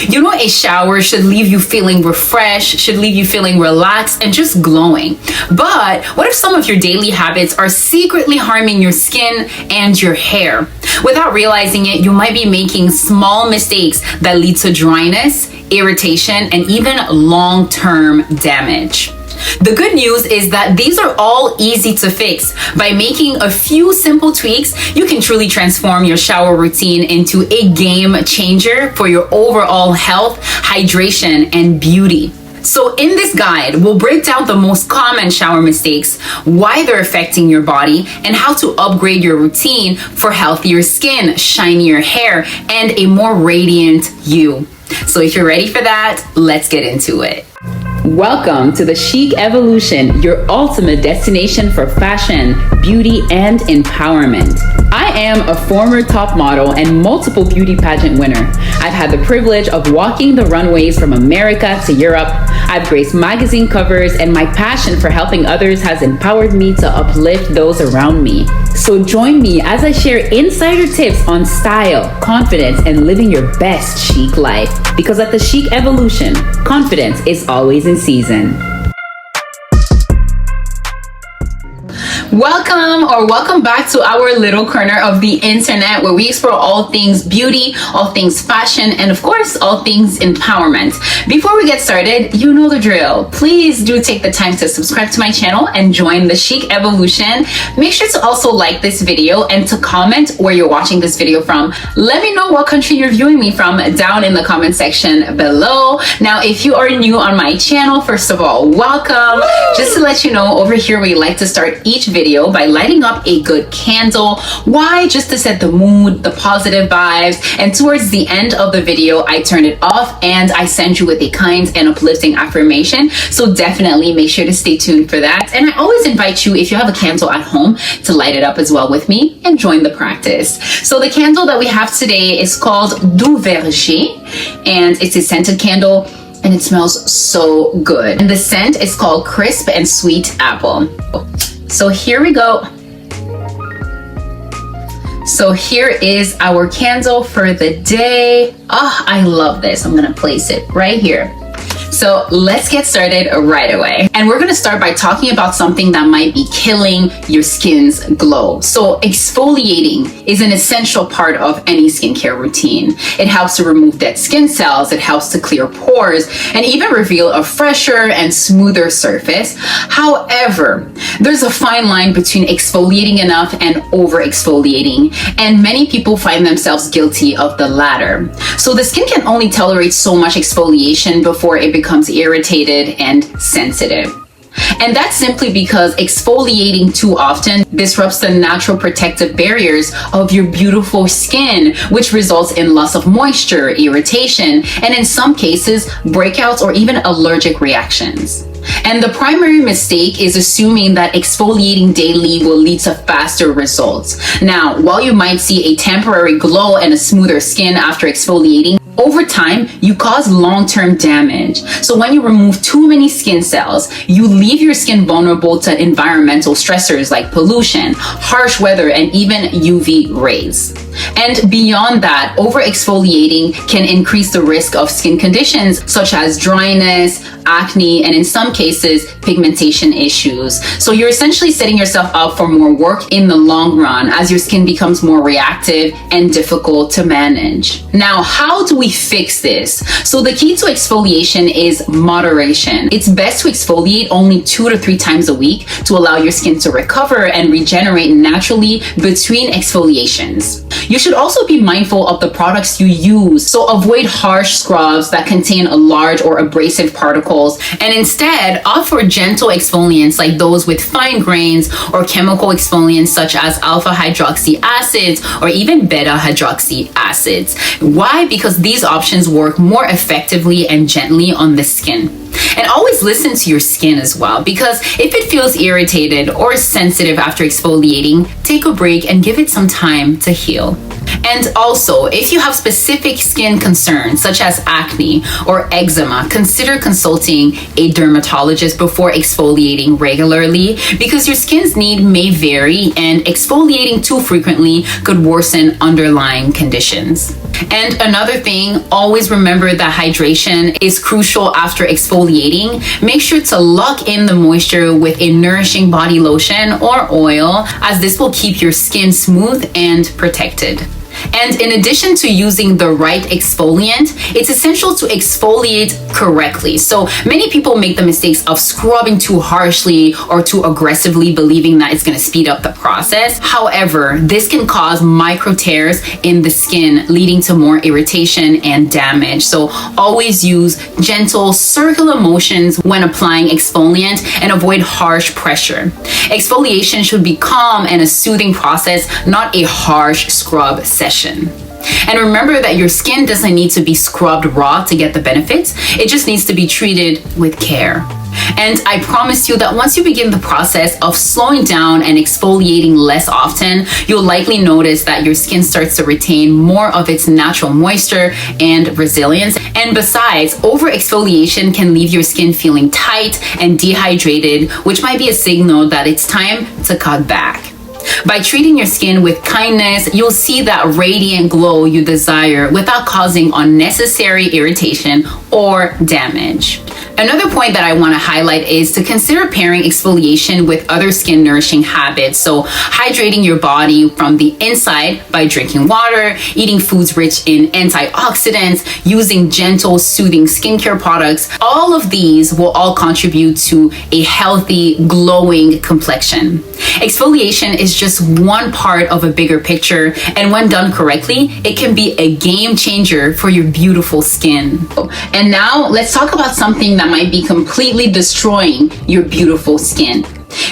You know, a shower should leave you feeling refreshed, should leave you feeling relaxed and just glowing. But what if some of your daily habits are secretly harming your skin and your hair? Without realizing it, you might be making small mistakes that lead to dryness, irritation, and even long-term damage. The good news is that these are all easy to fix. By making a few simple tweaks, you can truly transform your shower routine into a game changer for your overall health, hydration, and beauty. So in this guide, we'll break down the most common shower mistakes, why they're affecting your body, and how to upgrade your routine for healthier skin, shinier hair, and a more radiant you. So if you're ready for that, let's get into it. Welcome to the Chic Evolution, your ultimate destination for fashion, beauty, and empowerment. I am a former top model and multiple beauty pageant winner. I've had the privilege of walking the runways from America to Europe. I've graced magazine covers, and my passion for helping others has empowered me to uplift those around me. So join me as I share insider tips on style, confidence, and living your best chic life. Because at the Chic Evolution, confidence is always in season. Welcome back to our little corner of the internet where we explore all things beauty, all things fashion, and of course, all things empowerment. Before we get started, you know the drill. Please do take the time to subscribe to my channel and join the Chic Evolution. Make sure to also like this video and to comment where you're watching this video from. Let me know what country you're viewing me from down in the comment section below. Now, if you are new on my channel, first of all, welcome. Just to let you know, over here we like to start each video by lighting up a good candle. Why? Just to set the mood, the positive vibes, and towards the end of the video I turn it off and I send you with a kind and uplifting affirmation. So definitely make sure to stay tuned for that. And I always invite you, if you have a candle at home, to light it up as well with me and join the practice. So the candle that we have today is called Du Verger, and it's a scented candle and it smells so good. And the scent is called Crisp and Sweet Apple. So here we go. So here is our candle for the day. Oh, I love this. I'm gonna place it right here. So let's get started right away. And we're gonna start by talking about something that might be killing your skin's glow. So exfoliating is an essential part of any skincare routine. It helps to remove dead skin cells, it helps to clear pores, and even reveal a fresher and smoother surface. However, there's a fine line between exfoliating enough and over exfoliating, and many people find themselves guilty of the latter. So the skin can only tolerate so much exfoliation before it becomes irritated and sensitive. And that's simply because exfoliating too often disrupts the natural protective barriers of your beautiful skin, which results in loss of moisture, irritation, and in some cases, breakouts or even allergic reactions. And the primary mistake is assuming that exfoliating daily will lead to faster results. Now, while you might see a temporary glow and a smoother skin after exfoliating, over time, you cause long-term damage. So when you remove too many skin cells, you leave your skin vulnerable to environmental stressors like pollution, harsh weather, and even UV rays. And beyond that, over-exfoliating can increase the risk of skin conditions such as dryness, acne, and in some cases, pigmentation issues. So you're essentially setting yourself up for more work in the long run as your skin becomes more reactive and difficult to manage. Now, how do we fix this? So the key to exfoliation is moderation. It's best to exfoliate only 2 to 3 times a week to allow your skin to recover and regenerate naturally between exfoliations. You should also be mindful of the products you use. So avoid harsh scrubs that contain large or abrasive particles, and instead opt for gentle exfoliants like those with fine grains or chemical exfoliants such as alpha hydroxy acids or even beta hydroxy acids. Why? Because these options work more effectively and gently on the skin. And always listen to your skin as well, because if it feels irritated or sensitive after exfoliating, take a break and give it some time to heal. And also, if you have specific skin concerns such as acne or eczema, consider consulting a dermatologist before exfoliating regularly, because your skin's need may vary and exfoliating too frequently could worsen underlying conditions. And another thing, always remember that hydration is crucial after exfoliating. Make sure to lock in the moisture with a nourishing body lotion or oil, as this will keep your skin smooth and protected. And in addition to using the right exfoliant, it's essential to exfoliate correctly. So many people make the mistakes of scrubbing too harshly or too aggressively, believing that it's going to speed up the process. However, this can cause micro tears in the skin, leading to more irritation and damage. So always use gentle circular motions when applying exfoliant and avoid harsh pressure. Exfoliation should be calm and a soothing process, not a harsh scrub session. And remember that your skin doesn't need to be scrubbed raw to get the benefits. It just needs to be treated with care. And I promise you that once you begin the process of slowing down and exfoliating less often, you'll likely notice that your skin starts to retain more of its natural moisture and resilience. And besides, over exfoliation can leave your skin feeling tight and dehydrated, which might be a signal that it's time to cut back. By treating your skin with kindness, you'll see that radiant glow you desire without causing unnecessary irritation or damage. Another point that I want to highlight is to consider pairing exfoliation with other skin nourishing habits. So hydrating your body from the inside by drinking water, eating foods rich in antioxidants, using gentle, soothing skincare products. All of these will all contribute to a healthy, glowing complexion. Exfoliation is just one part of a bigger picture, and when done correctly, it can be a game changer for your beautiful skin. And now let's talk about something that might be completely destroying your beautiful skin.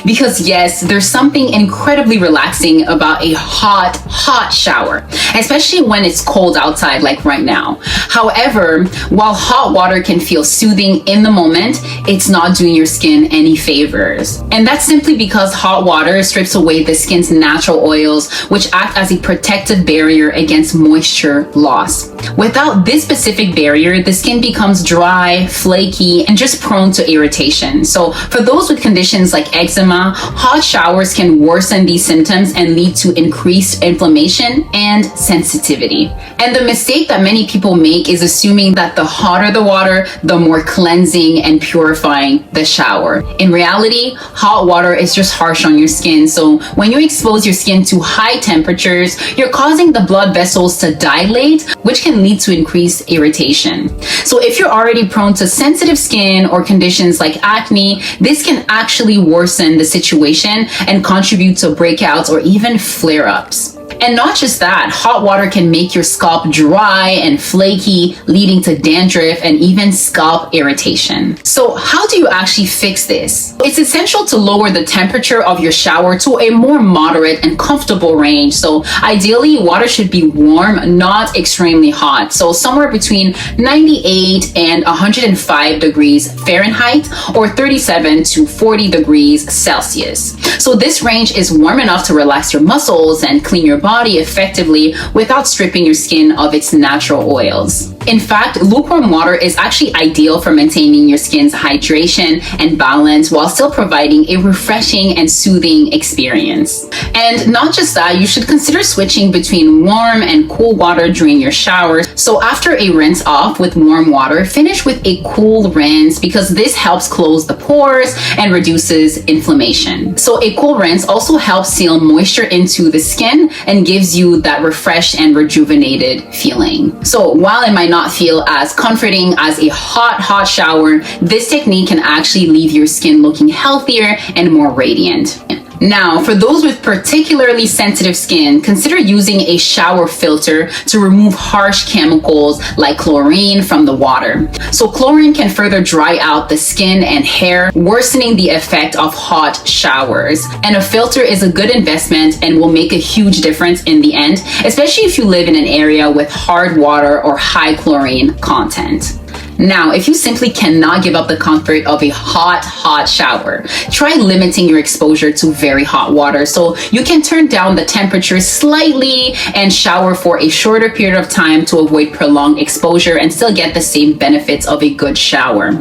Because yes, there's something incredibly relaxing about a hot shower, especially when it's cold outside like right now. However, while hot water can feel soothing in the moment, it's not doing your skin any favors. And that's simply because hot water strips away the skin's natural oils, which act as a protective barrier against moisture loss. Without this specific barrier, the skin becomes dry, flaky, and just prone to irritation. So for those with conditions like eczema, hot showers can worsen these symptoms and lead to increased inflammation and sensitivity. And the mistake that many people make is assuming that the hotter the water, the more cleansing and purifying the shower. In reality, hot water is just harsh on your skin. So when you expose your skin to high temperatures, you're causing the blood vessels to dilate, which can lead to increased irritation. So if you're already prone to sensitive skin or conditions like acne, this can actually worsen the situation and contribute to breakouts or even flare-ups. And not just that, hot water can make your scalp dry and flaky, leading to dandruff and even scalp irritation. So how do you actually fix this? It's essential to lower the temperature of your shower to a more moderate and comfortable range. So ideally, water should be warm, not extremely hot. So somewhere between 98 and 105 degrees Fahrenheit or 37 to 40 degrees Celsius. So this range is warm enough to relax your muscles and clean your body effectively without stripping your skin of its natural oils. In fact, lukewarm water is actually ideal for maintaining your skin's hydration and balance while still providing a refreshing and soothing experience. And not just that, you should consider switching between warm and cool water during your shower. So after a rinse off with warm water, finish with a cool rinse because this helps close the pores and reduces inflammation. So a cool rinse also helps seal moisture into the skin and gives you that refreshed and rejuvenated feeling. So while it might not feel as comforting as a hot shower, this technique can actually leave your skin looking healthier and more radiant. Now, for those with particularly sensitive skin, consider using a shower filter to remove harsh chemicals like chlorine from the water. So chlorine can further dry out the skin and hair, worsening the effect of hot showers. And a filter is a good investment and will make a huge difference in the end, especially if you live in an area with hard water or high chlorine content. Now, if you simply cannot give up the comfort of a hot shower, try limiting your exposure to very hot water. So you can turn down the temperature slightly and shower for a shorter period of time to avoid prolonged exposure and still get the same benefits of a good shower.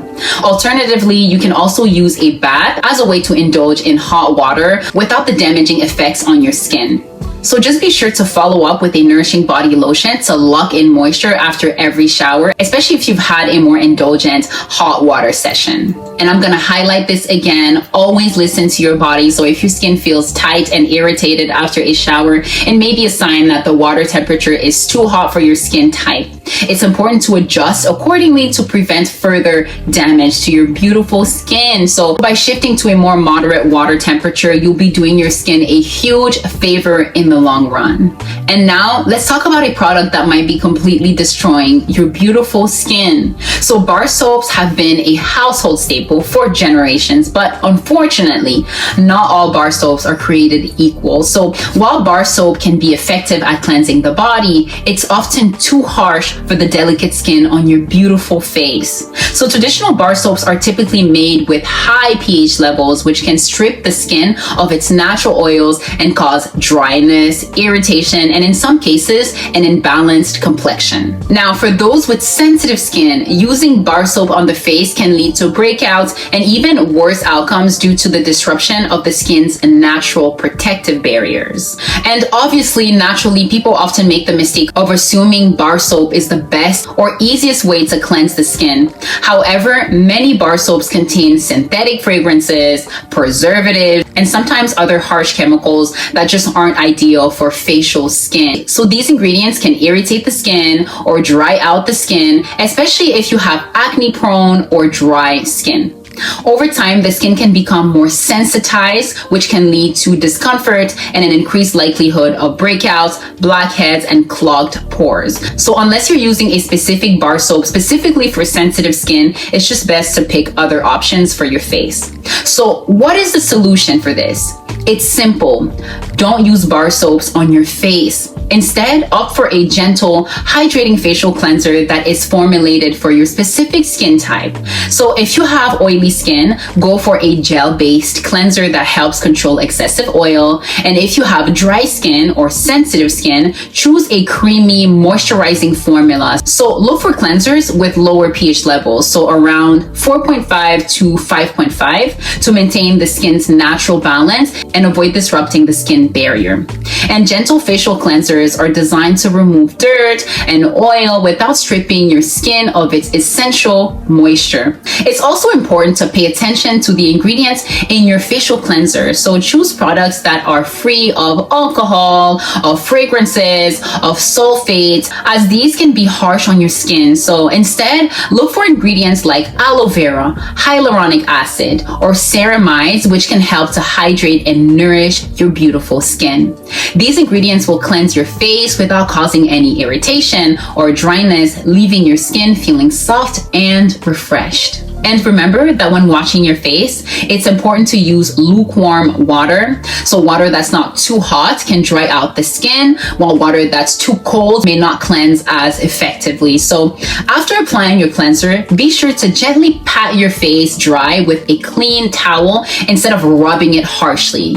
Alternatively, you can also use a bath as a way to indulge in hot water without the damaging effects on your skin. So just be sure to follow up with a nourishing body lotion to lock in moisture after every shower, especially if you've had a more indulgent hot water session. And I'm gonna highlight this again, always listen to your body. So if your skin feels tight and irritated after a shower, it may be a sign that the water temperature is too hot for your skin type. It's important to adjust accordingly to prevent further damage to your beautiful skin. So by shifting to a more moderate water temperature, you'll be doing your skin a huge favor in the long run. And now let's talk about a product that might be completely destroying your beautiful skin. So bar soaps have been a household staple for generations, but unfortunately, not all bar soaps are created equal. So while bar soap can be effective at cleansing the body, it's often too harsh for the delicate skin on your beautiful face. So traditional bar soaps are typically made with high pH levels, which can strip the skin of its natural oils and cause dryness, irritation, and in some cases, an imbalanced complexion. Now, for those with sensitive skin, using bar soap on the face can lead to breakouts and even worse outcomes due to the disruption of the skin's natural protective barriers. And obviously, naturally, people often make the mistake of assuming bar soap is the best or easiest way to cleanse the skin. However, many bar soaps contain synthetic fragrances, preservatives, and sometimes other harsh chemicals that just aren't ideal for facial skin. So these ingredients can irritate the skin or dry out the skin, especially if you have acne-prone or dry skin. Over time, the skin can become more sensitized, which can lead to discomfort and an increased likelihood of breakouts, blackheads, and clogged pores. So unless you're using a specific bar soap specifically for sensitive skin, it's just best to pick other options for your face. So what is the solution for this? It's simple. Don't use bar soaps on your face. Instead, opt for a gentle, hydrating facial cleanser that is formulated for your specific skin type. So if you have oily skin, go for a gel-based cleanser that helps control excessive oil. And if you have dry skin or sensitive skin, choose a creamy, moisturizing formula. So look for cleansers with lower pH levels, so around 4.5 to 5.5, to maintain the skin's natural balance and avoid disrupting the skin barrier. And gentle facial cleansers are designed to remove dirt and oil without stripping your skin of its essential moisture. It's also important to pay attention to the ingredients in your facial cleanser. So choose products that are free of alcohol, of fragrances, of sulfates, as these can be harsh on your skin. So instead, look for ingredients like aloe vera, hyaluronic acid, or ceramides, which can help to hydrate and nourish your beautiful skin. These ingredients will cleanse your face without causing any irritation or dryness, leaving your skin feeling soft and refreshed. And remember that when washing your face, it's important to use lukewarm water. So water that's not too hot can dry out the skin, while water that's too cold may not cleanse as effectively. So after applying your cleanser, be sure to gently pat your face dry with a clean towel instead of rubbing it harshly,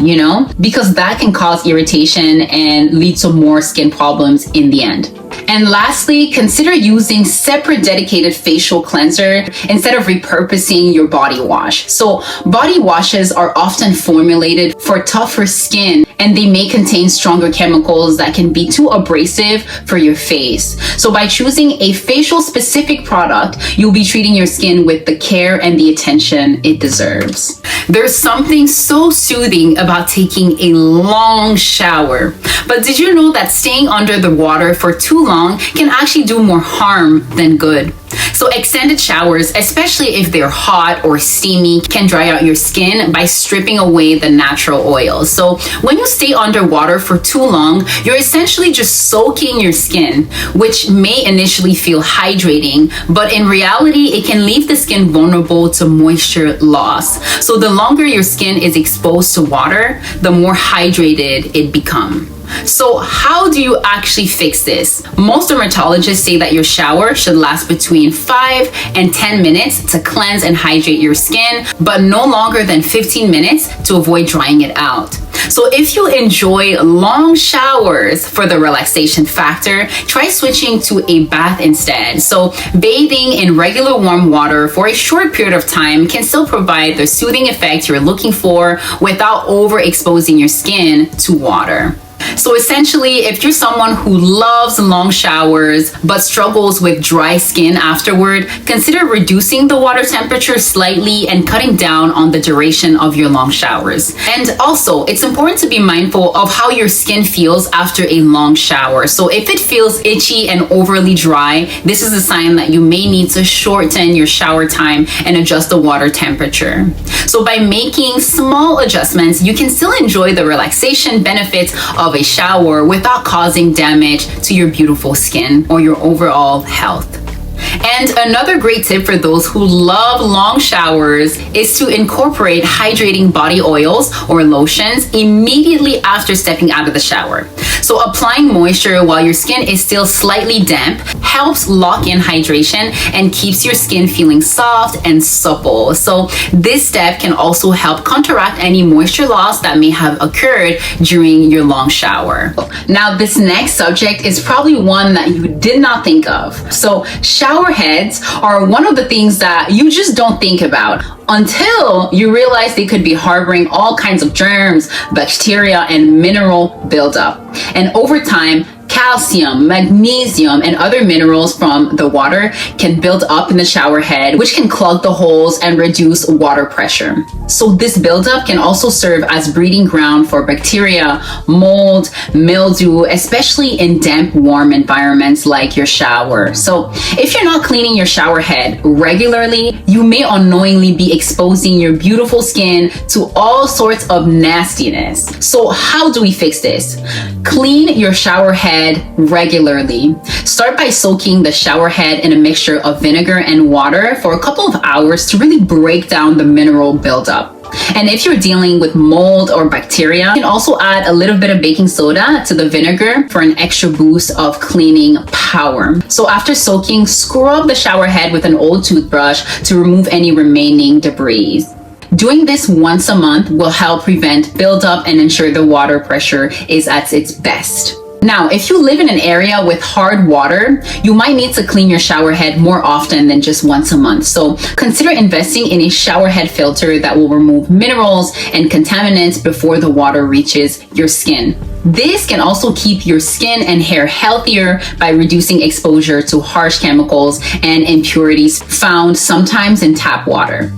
because that can cause irritation and lead to more skin problems in the end. And lastly, consider using separate dedicated facial cleanser instead of repurposing your body wash. So body washes are often formulated for tougher skin, and they may contain stronger chemicals that can be too abrasive for your face. So by choosing a facial specific product, you'll be treating your skin with the care and the attention it deserves. There's something so soothing about taking a long shower. But did you know that staying under the water for too long can actually do more harm than good? So extended showers, especially if they're hot or steamy, can dry out your skin by stripping away the natural oils. So when you stay underwater for too long, you're essentially just soaking your skin, which may initially feel hydrating, but in reality, it can leave the skin vulnerable to moisture loss. So the longer your skin is exposed to water, the more hydrated it becomes. So how do you actually fix this? Most dermatologists say that your shower should last between 5 and 10 minutes to cleanse and hydrate your skin, but no longer than 15 minutes to avoid drying it out. So if you enjoy long showers for the relaxation factor, try switching to a bath instead. So bathing in regular warm water for a short period of time can still provide the soothing effect you're looking for without overexposing your skin to water. So essentially, if you're someone who loves long showers but struggles with dry skin afterward, consider reducing the water temperature slightly and cutting down on the duration of your long showers. And also, it's important to be mindful of how your skin feels after a long shower. So if it feels itchy and overly dry, this is a sign that you may need to shorten your shower time and adjust the water temperature. So by making small adjustments, you can still enjoy the relaxation benefits of a shower without causing damage to your beautiful skin or your overall health. And another great tip for those who love long showers is to incorporate hydrating body oils or lotions immediately after stepping out of the shower. So applying moisture while your skin is still slightly damp helps lock in hydration and keeps your skin feeling soft and supple. So this step can also help counteract any moisture loss that may have occurred during your long shower. Now, this next subject is probably one that you did not think of. So shower heads are one of the things that you just don't think about until you realize they could be harboring all kinds of germs, bacteria, and mineral buildup. And over time, calcium, magnesium, and other minerals from the water can build up in the shower head, which can clog the holes and reduce water pressure. So this buildup can also serve as breeding ground for bacteria, mold, mildew, especially in damp, warm environments like your shower. So if you're not cleaning your shower head regularly, you may unknowingly be exposing your beautiful skin to all sorts of nastiness. So how do we fix this? Clean your shower head regularly. Start by soaking the shower head in a mixture of vinegar and water for a couple of hours to really break down the mineral buildup. And if you're dealing with mold or bacteria, you can also add a little bit of baking soda to the vinegar for an extra boost of cleaning power. So after soaking, scrub the shower head with an old toothbrush to remove any remaining debris. Doing this once a month will help prevent buildup and ensure the water pressure is at its best. Now, if you live in an area with hard water, you might need to clean your shower head more often than just once a month. So consider investing in a shower head filter that will remove minerals and contaminants before the water reaches your skin. This can also keep your skin and hair healthier by reducing exposure to harsh chemicals and impurities found sometimes in tap water.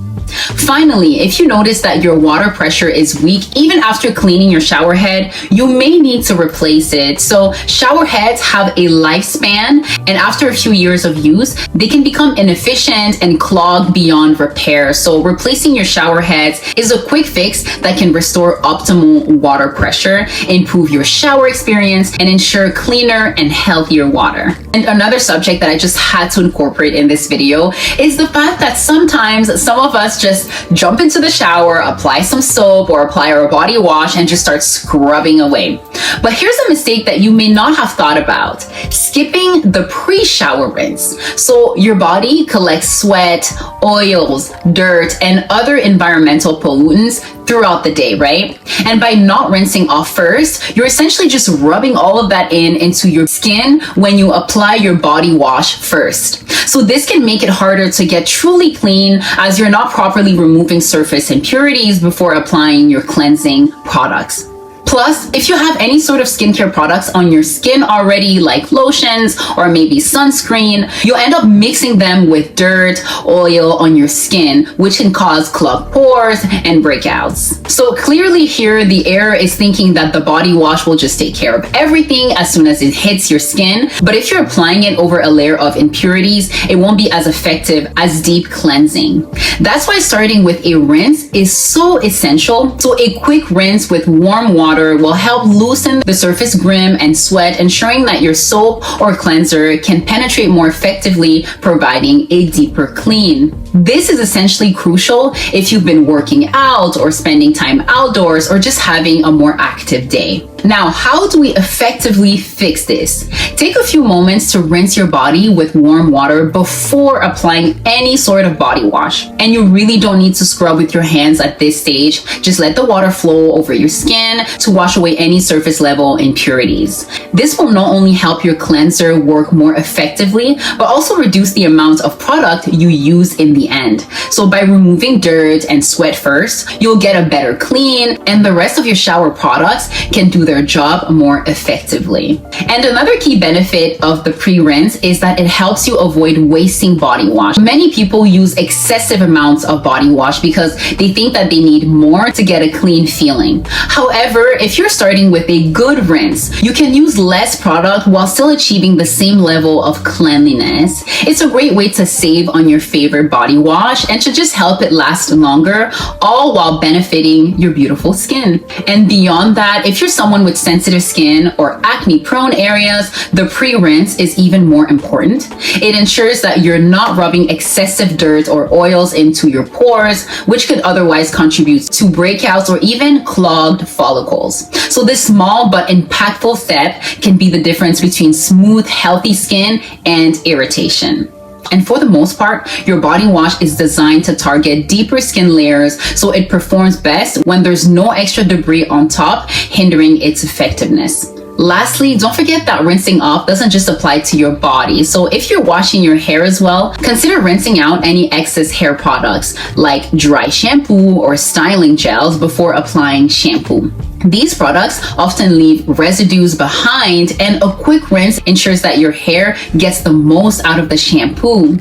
Finally, if you notice that your water pressure is weak, even after cleaning your shower head, you may need to replace it. So shower heads have a lifespan, and after a few years of use, they can become inefficient and clog beyond repair. So replacing your shower heads is a quick fix that can restore optimal water pressure, improve your shower experience, and ensure cleaner and healthier water. And another subject that I just had to incorporate in this video is the fact that sometimes some of us just jump into the shower, apply some soap or apply our body wash and just start scrubbing away. But here's a mistake that you may not have thought about: skipping the pre-shower rinse. So your body collects sweat, oils, dirt, and other environmental pollutants throughout the day, right? And by not rinsing off first, you're essentially just rubbing all of that into your skin when you apply your body wash first. So this can make it harder to get truly clean as you're not properly removing surface impurities before applying your cleansing products. Plus, if you have any sort of skincare products on your skin already, like lotions or maybe sunscreen, you'll end up mixing them with dirt, oil on your skin, which can cause clogged pores and breakouts. So clearly here, the error is thinking that the body wash will just take care of everything as soon as it hits your skin. But if you're applying it over a layer of impurities, it won't be as effective as deep cleansing. That's why starting with a rinse is so essential. So a quick rinse with warm water cleanser will help loosen the surface grime and sweat, ensuring that your soap or cleanser can penetrate more effectively, providing a deeper clean. This is essentially crucial if you've been working out or spending time outdoors or just having a more active day. Now, how do we effectively fix this? Take a few moments to rinse your body with warm water before applying any sort of body wash. And you really don't need to scrub with your hands at this stage. Just let the water flow over your skin to wash away any surface level impurities. This will not only help your cleanser work more effectively, but also reduce the amount of product you use in the end. So by removing dirt and sweat first, you'll get a better clean, and the rest of your shower products can do their job more effectively. And another key benefit of the pre-rinse is that it helps you avoid wasting body wash. Many people use excessive amounts of body wash because they think that they need more to get a clean feeling. However, if you're starting with a good rinse, you can use less product while still achieving the same level of cleanliness. It's a great way to save on your favorite body wash and to just help it last longer, all while benefiting your beautiful skin. And beyond that, if you're someone with sensitive skin or acne prone areas, the pre-rinse is even more important. It ensures that you're not rubbing excessive dirt or oils into your pores, which could otherwise contribute to breakouts or even clogged follicles. So this small but impactful step can be the difference between smooth, healthy skin and irritation. And for the most part, your body wash is designed to target deeper skin layers, so it performs best when there's no extra debris on top, hindering its effectiveness. Lastly, don't forget that rinsing off doesn't just apply to your body. So if you're washing your hair as well, consider rinsing out any excess hair products like dry shampoo or styling gels before applying shampoo. These products often leave residues behind, and a quick rinse ensures that your hair gets the most out of the shampoo.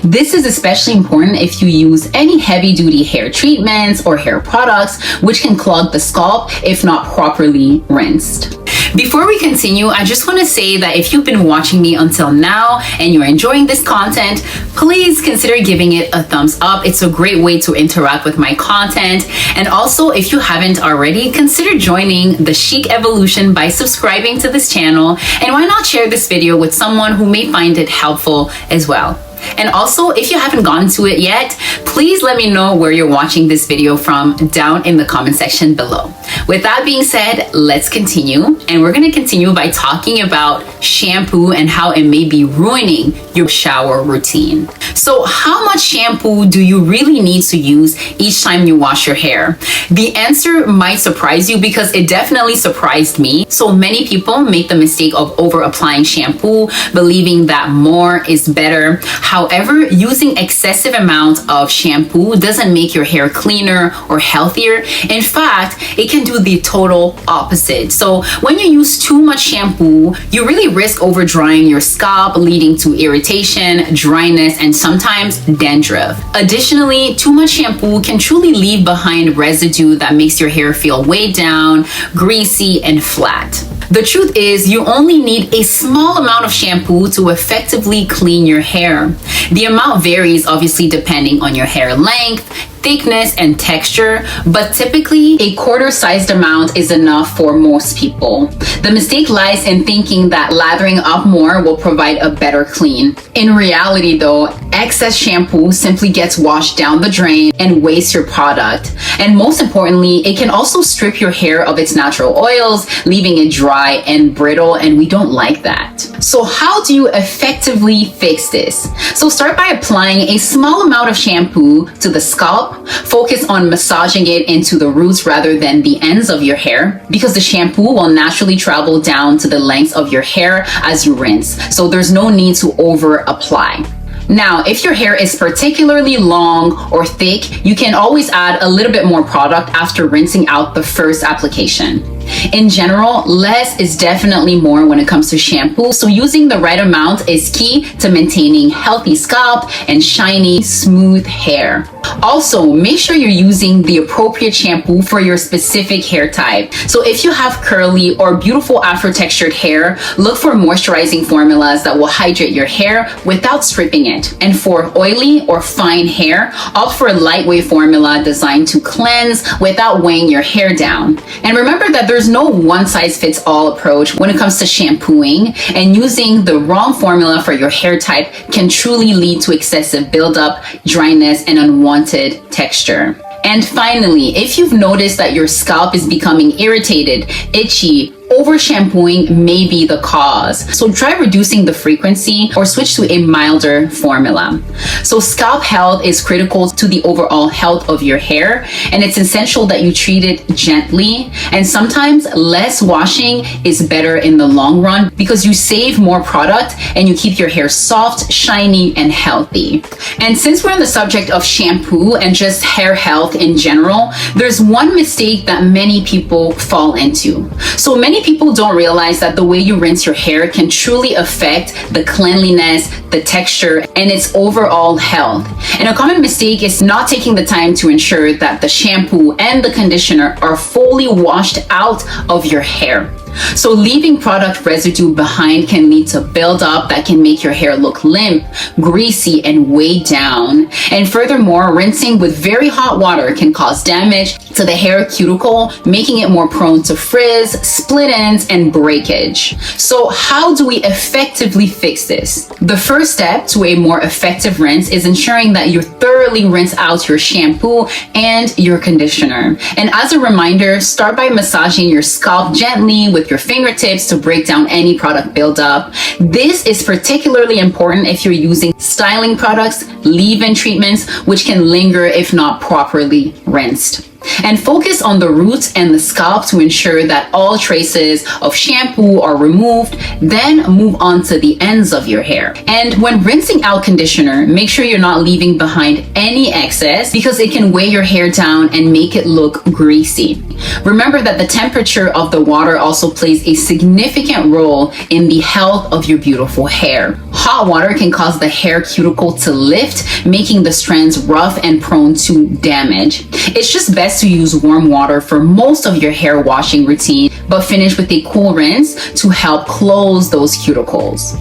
This is especially important if you use any heavy-duty hair treatments or hair products, which can clog the scalp if not properly rinsed. Before we continue, I just want to say that if you've been watching me until now and you're enjoying this content, please consider giving it a thumbs up. It's a great way to interact with my content. And also, if you haven't already, consider joining the Chic Evolution by subscribing to this channel. And why not share this video with someone who may find it helpful as well. And also, if you haven't gotten to it yet, please let me know where you're watching this video from down in the comment section below. With that being said, let's continue. And we're going to continue by talking about shampoo and how it may be ruining your shower routine. So how much shampoo do you really need to use each time you wash your hair? The answer might surprise you because it definitely surprised me. So many people make the mistake of over applying shampoo, believing that more is better. However, using excessive amounts of shampoo doesn't make your hair cleaner or healthier. In fact, it can do the total opposite. So when you use too much shampoo, you really risk over drying your scalp, leading to irritation, dryness, and sometimes dandruff. Additionally, too much shampoo can truly leave behind residue that makes your hair feel weighed down, greasy, and flat. The truth is, you only need a small amount of shampoo to effectively clean your hair. The amount varies obviously depending on your hair length, thickness, and texture, but typically a quarter-sized amount is enough for most people. The mistake lies in thinking that lathering up more will provide a better clean. In reality though, excess shampoo simply gets washed down the drain and wastes your product. And most importantly, it can also strip your hair of its natural oils, leaving it dry and brittle, and we don't like that. So how do you effectively fix this? So start by applying a small amount of shampoo to the scalp. Focus on massaging it into the roots rather than the ends of your hair, because the shampoo will naturally travel down to the lengths of your hair as you rinse. So there's no need to over apply. Now, if your hair is particularly long or thick, you can always add a little bit more product after rinsing out the first application. In general, less is definitely more when it comes to shampoo, so using the right amount is key to maintaining healthy scalp and shiny, smooth hair. Also, make sure you're using the appropriate shampoo for your specific hair type. So if you have curly or beautiful afro textured hair, look for moisturizing formulas that will hydrate your hair without stripping it. And for oily or fine hair, opt for a lightweight formula designed to cleanse without weighing your hair down. And remember that there's no one-size-fits-all approach when it comes to shampooing, and using the wrong formula for your hair type can truly lead to excessive buildup, dryness, and unwanted texture. And finally, if you've noticed that your scalp is becoming irritated, itchy, over shampooing may be the cause. So try reducing the frequency or switch to a milder formula. So scalp health is critical to the overall health of your hair, and it's essential that you treat it gently. And sometimes less washing is better in the long run because you save more product and you keep your hair soft, shiny, and healthy. And since we're on the subject of shampoo and just hair health in general, there's one mistake that many people fall into. So many people don't realize that the way you rinse your hair can truly affect the cleanliness, the texture, and its overall health. And a common mistake is not taking the time to ensure that the shampoo and the conditioner are fully washed out of your hair. So leaving product residue behind can lead to buildup that can make your hair look limp, greasy, and weighed down. And furthermore, rinsing with very hot water can cause damage to the hair cuticle, making it more prone to frizz, split ends, and breakage. So how do we effectively fix this? The first step to a more effective rinse is ensuring that you thoroughly rinse out your shampoo and your conditioner. And as a reminder, start by massaging your scalp gently with your fingertips to break down any product buildup. This is particularly important if you're using styling products, leave-in treatments, which can linger if not properly rinsed. And focus on the roots and the scalp to ensure that all traces of shampoo are removed, then move on to the ends of your hair. And when rinsing out conditioner, make sure you're not leaving behind any excess because it can weigh your hair down and make it look greasy. Remember that the temperature of the water also plays a significant role in the health of your beautiful hair. Hot water can cause the hair cuticle to lift, making the strands rough and prone to damage. It's just best to use warm water for most of your hair washing routine, but finish with a cool rinse to help close those cuticles.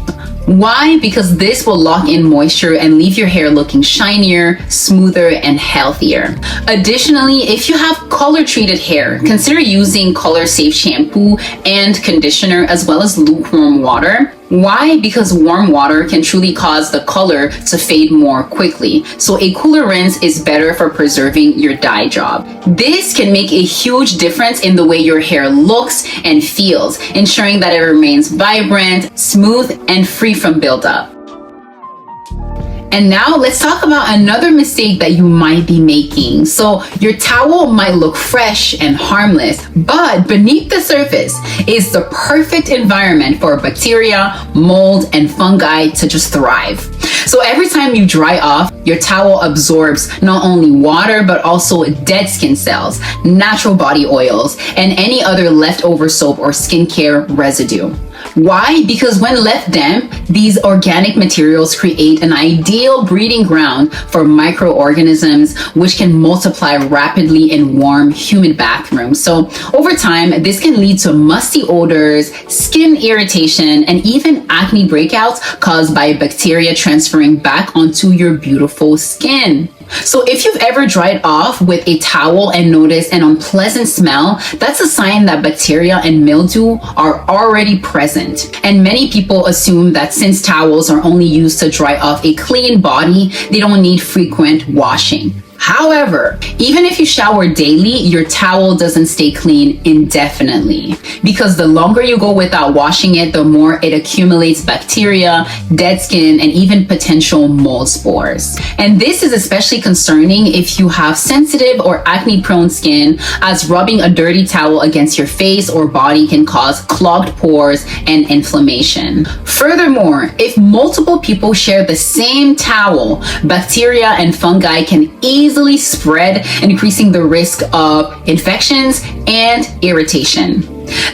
Why? Because this will lock in moisture and leave your hair looking shinier, smoother, and healthier. Additionally, if you have color-treated hair, consider using color-safe shampoo and conditioner as well as lukewarm water. Why? Because warm water can truly cause the color to fade more quickly. So a cooler rinse is better for preserving your dye job. This can make a huge difference in the way your hair looks and feels, ensuring that it remains vibrant, smooth, and free from buildup. And now let's talk about another mistake that you might be making. So your towel might look fresh and harmless, but beneath the surface is the perfect environment for bacteria, mold, and fungi to just thrive. So every time you dry off, your towel absorbs not only water, but also dead skin cells, natural body oils, and any other leftover soap or skincare residue. Why? Because when left damp, these organic materials create an ideal breeding ground for microorganisms, which can multiply rapidly in warm, humid bathrooms. So over time, this can lead to musty odors, skin irritation, and even acne breakouts caused by bacteria transferring back onto your beautiful skin. So if you've ever dried off with a towel and noticed an unpleasant smell, that's a sign that bacteria and mildew are already present. And many people assume that since towels are only used to dry off a clean body, they don't need frequent washing. However, even if you shower daily, your towel doesn't stay clean indefinitely, because the longer you go without washing it, the more it accumulates bacteria, dead skin, and even potential mold spores. And this is especially concerning if you have sensitive or acne-prone skin, as rubbing a dirty towel against your face or body can cause clogged pores and inflammation. Furthermore, if multiple people share the same towel, bacteria and fungi can easily spread, increasing the risk of infections and irritation.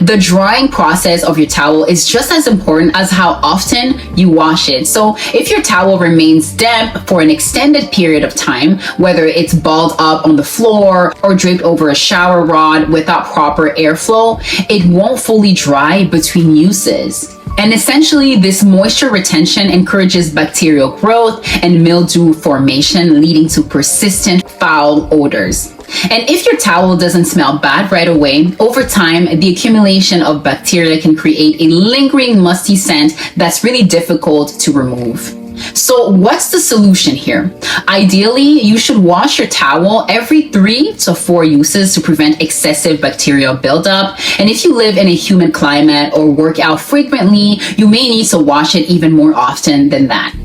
The drying process of your towel is just as important as how often you wash it. So if your towel remains damp for an extended period of time, whether it's balled up on the floor or draped over a shower rod without proper airflow, it won't fully dry between uses. And essentially, this moisture retention encourages bacterial growth and mildew formation, leading to persistent foul odors. And if your towel doesn't smell bad right away, over time, the accumulation of bacteria can create a lingering musty scent that's really difficult to remove. So what's the solution here? Ideally, you should wash your towel every 3 to 4 uses to prevent excessive bacterial buildup. And if you live in a humid climate or work out frequently, you may need to wash it even more often than that.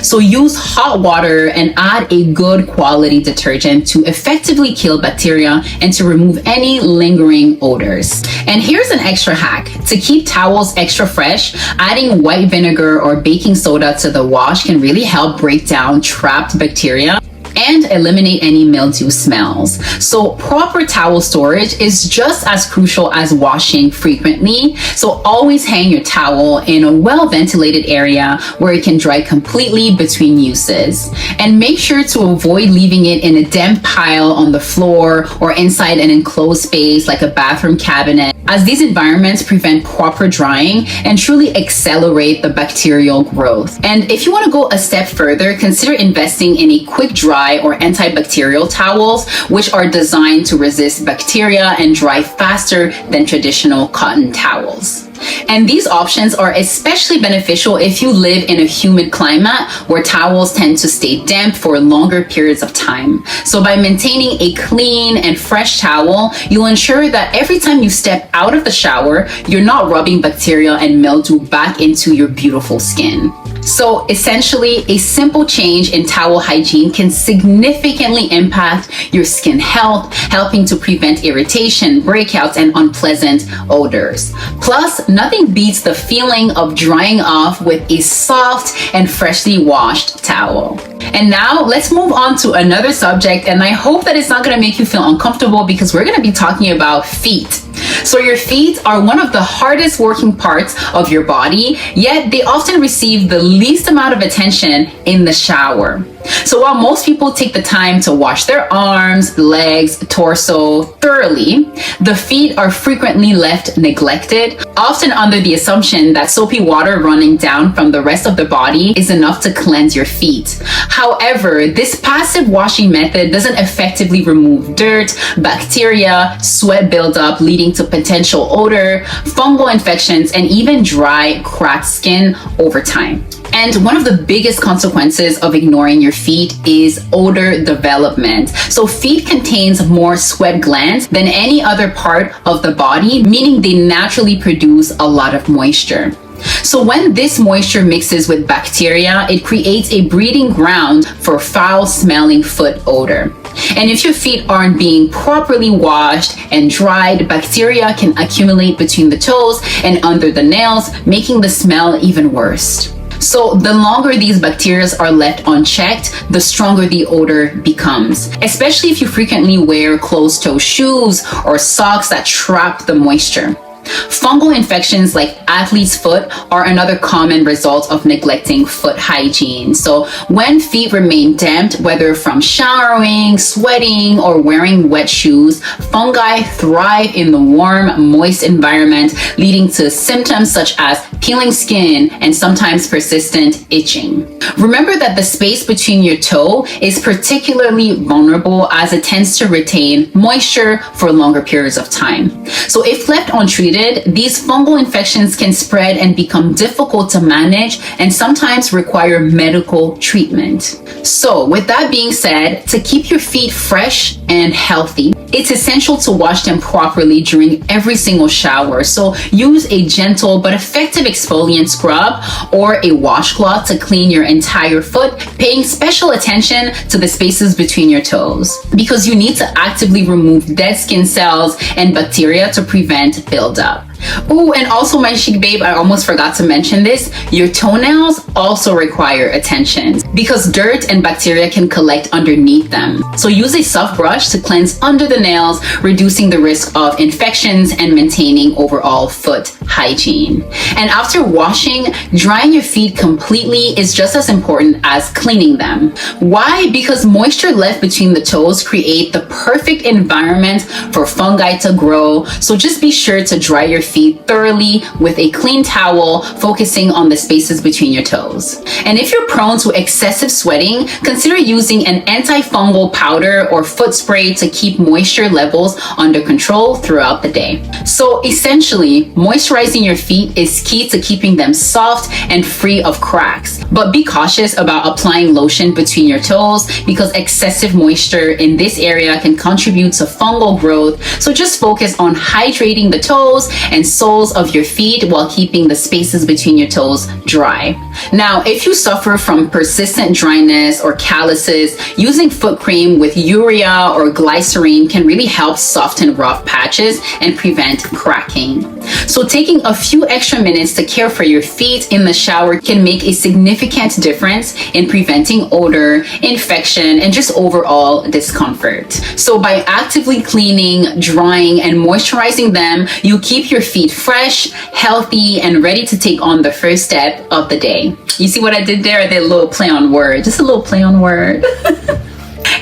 So use hot water and add a good quality detergent to effectively kill bacteria and to remove any lingering odors. And here's an extra hack. To keep towels extra fresh, adding white vinegar or baking soda to the wash can really help break down trapped bacteria and eliminate any mildew smells. So proper towel storage is just as crucial as washing frequently. So always hang your towel in a well-ventilated area where it can dry completely between uses. And make sure to avoid leaving it in a damp pile on the floor or inside an enclosed space like a bathroom cabinet, as these environments prevent proper drying and truly accelerate the bacterial growth. And if you want to go a step further, consider investing in a quick dry or antibacterial towels, which are designed to resist bacteria and dry faster than traditional cotton towels. And these options are especially beneficial if you live in a humid climate where towels tend to stay damp for longer periods of time. So by maintaining a clean and fresh towel, you'll ensure that every time you step out of the shower, you're not rubbing bacteria and mildew back into your beautiful skin. So essentially, a simple change in towel hygiene can significantly impact your skin health, helping to prevent irritation, breakouts, and unpleasant odors. Plus, nothing beats the feeling of drying off with a soft and freshly washed towel. And now let's move on to another subject, and I hope that it's not going to make you feel uncomfortable because we're going to be talking about feet. So your feet are one of the hardest working parts of your body, yet they often receive the least amount of attention in the shower. So while most people take the time to wash their arms, legs, torso thoroughly, the feet are frequently left neglected, often under the assumption that soapy water running down from the rest of the body is enough to cleanse your feet. However, this passive washing method doesn't effectively remove dirt, bacteria, sweat buildup leading to potential odor, fungal infections, and even dry, cracked skin over time. And one of the biggest consequences of ignoring your feet is odor development. So feet contains more sweat glands than any other part of the body, meaning they naturally produce a lot of moisture. So when this moisture mixes with bacteria, it creates a breeding ground for foul-smelling foot odor. And if your feet aren't being properly washed and dried, bacteria can accumulate between the toes and under the nails, making the smell even worse. So the longer these bacteria are left unchecked, the stronger the odor becomes, especially if you frequently wear closed-toe shoes or socks that trap the moisture. Fungal infections like athlete's foot are another common result of neglecting foot hygiene. So when feet remain damp, whether from showering, sweating, or wearing wet shoes, fungi thrive in the warm, moist environment, leading to symptoms such as peeling skin and sometimes persistent itching. Remember that the space between your toe is particularly vulnerable as it tends to retain moisture for longer periods of time. So if left untreated, these fungal infections can spread and become difficult to manage and sometimes require medical treatment. So with that being said, to keep your feet fresh and healthy, it's essential to wash them properly during every single shower. So use a gentle but effective exfoliant scrub or a washcloth to clean your entire foot, paying special attention to the spaces between your toes, because you need to actively remove dead skin cells and bacteria to prevent buildup. Oh, and also my chic babe, I almost forgot to mention this. Your toenails also require attention because dirt and bacteria can collect underneath them. So use a soft brush to cleanse under the nails, reducing the risk of infections and maintaining overall foot hygiene. And after washing, drying your feet completely is just as important as cleaning them. Why? Because moisture left between the toes create the perfect environment for fungi to grow. So just be sure to dry your feet thoroughly with a clean towel, focusing on the spaces between your toes. And if you're prone to excessive sweating, consider using an antifungal powder or foot spray to keep moisture levels under control throughout the day. So essentially, moisturizing your feet is key to keeping them soft and free of cracks. But be cautious about applying lotion between your toes because excessive moisture in this area can contribute to fungal growth. So just focus on hydrating the toes and soles of your feet while keeping the spaces between your toes dry. Now, if you suffer from persistent dryness or calluses, using foot cream with urea or glycerine can really help soften rough patches and prevent cracking. So taking a few extra minutes to care for your feet in the shower can make a significant difference in preventing odor, infection, and just overall discomfort. So by actively cleaning, drying, and moisturizing them, you keep your feet fresh, healthy, and ready to take on the first step of the day. You see what I did there? I did a little play on word, just a little play on word.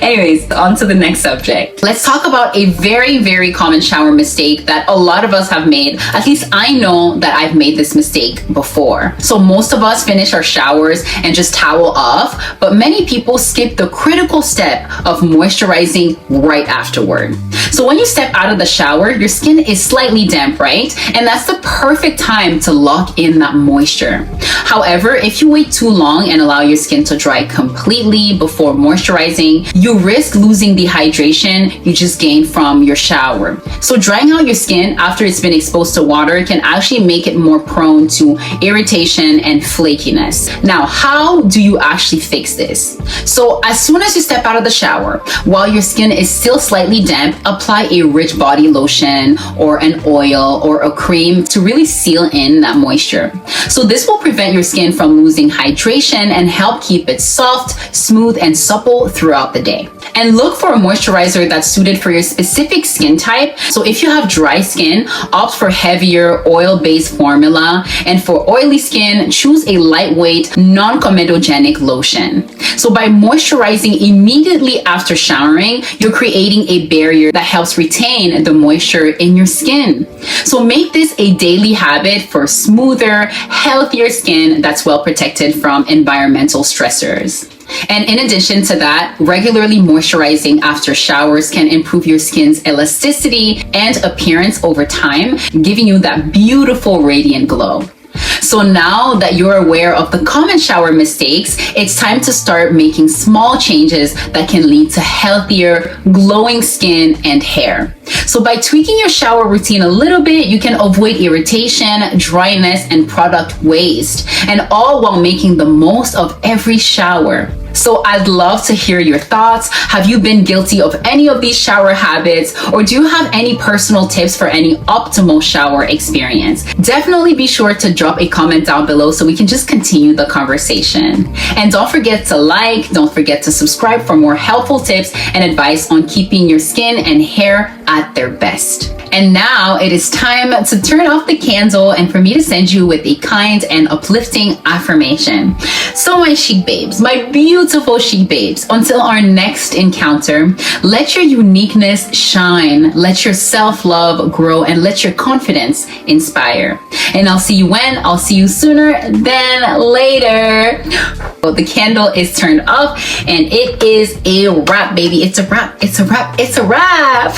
Anyways, on to the next subject. Let's talk about a very, very common shower mistake that a lot of us have made. At least I know that I've made this mistake before. So most of us finish our showers and just towel off, but many people skip the critical step of moisturizing right afterward. So when you step out of the shower, your skin is slightly damp, right? And that's the perfect time to lock in that moisture. However, if you wait too long and allow your skin to dry completely before moisturizing, you risk losing the hydration you just gained from your shower. So drying out your skin after it's been exposed to water can actually make it more prone to irritation and flakiness. Now, how do you actually fix this? So as soon as you step out of the shower, while your skin is still slightly damp, apply a rich body lotion or an oil or a cream to really seal in that moisture. So this will prevent your skin from losing hydration and help keep it soft, smooth, and supple throughout the day. And look for a moisturizer that's suited for your specific skin type. So if you have dry skin, opt for heavier oil-based formula. And for oily skin, choose a lightweight, non-comedogenic lotion. So by moisturizing immediately after showering, you're creating a barrier that helps retain the moisture in your skin. So make this a daily habit for smoother, healthier skin that's well protected from environmental stressors. And in addition to that, regularly moisturizing after showers can improve your skin's elasticity and appearance over time, giving you that beautiful radiant glow. So now that you're aware of the common shower mistakes, it's time to start making small changes that can lead to healthier, glowing skin and hair. So by tweaking your shower routine a little bit, you can avoid irritation, dryness, and product waste, and all while making the most of every shower. So I'd love to hear your thoughts. Have you been guilty of any of these shower habits, or do you have any personal tips for any optimal shower experience? Definitely be sure to drop a comment down below so we can just continue the conversation. And don't forget to like, don't forget to subscribe for more helpful tips and advice on keeping your skin and hair at their best. And now it is time to turn off the candle and for me to send you with a kind and uplifting affirmation. So my chic babes, my beautiful chic babes, until our next encounter, let your uniqueness shine, let your self-love grow, and let your confidence inspire. And I'll see you when? I'll see you sooner than later. Well, the candle is turned off and it is a wrap, baby. It's a wrap. It's a wrap. It's a wrap.